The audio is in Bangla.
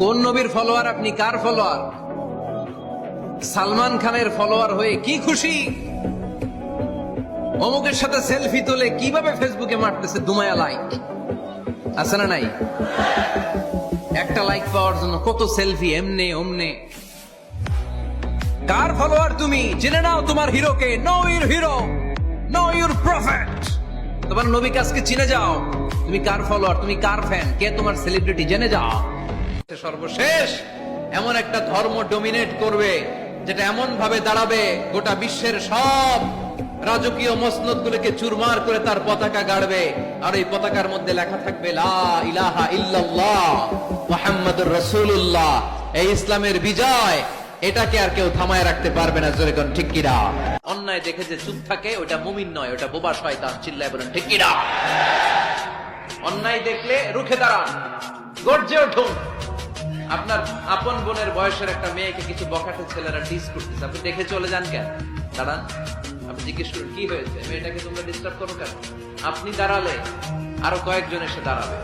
কোন নবীর ফলোয়ার আপনি? কার ফলোয়ার? সালমান খানের ফলোয়ার হয়ে কি খুশি? অমুকের সাথে সেলফি তুলে কিভাবে ফেসবুকে মারতেছে দুমায়া লাইক, আছে না নাই? একটা লাইক পাওয়ার জন্য কত সেলফি, এমনে ওমনে। কার ফলোয়ার তুমি? জেনে নাও তোমার হিরোকে। Know your hero, know your prophet. তোমার নবীকে আজকে চিনে যাও। তুমি কার ফলোয়ার, তুমি কার ফ্যান, কে তোমার সেলিব্রিটি, জেনে যাও। সর্বশেষ এমন একটা ধর্ম ডমিনেট করবে যেটা এমন ভাবে দাঁড়াবে গোটা বিশ্বের সব রাজকীয় মসনদ গুলোকে চুরমার করে তার পতাকা গাড়বে, আর এই পতাকার মধ্যে লেখা থাকবে লা ইলাহা ইল্লাল্লাহ মুহাম্মাদুর রাসূলুল্লাহ। এই ইসলামের বিজয়, এটাকে আর কেউ থামায় রাখতে পারবে না। জোরে কোন ঠিক কিনা? অন্যায় দেখে যে চুপ থাকে ওটা মুমিন নয়, ওটা বোবা শয়তান। চিল্লায় বলেন ঠিক কিনা? অন্যায় দেখলে রুখে দাঁড়ান, গর্জে উঠুন। আপনার আপন বোনের বয়সের একটা মেয়েকে কিছু বখাটে ছেলেরা ডিস করতেছে, আপনি দেখে চলে যান কেন? দাঁড়ান, আপনি জিজ্ঞেস করুন কি হয়েছে, মেয়েটাকে তোমরা ডিস্টার্ব করো কেন? আপনি দাঁড়ালে আরো কয়েকজন এসে দাঁড়াবে।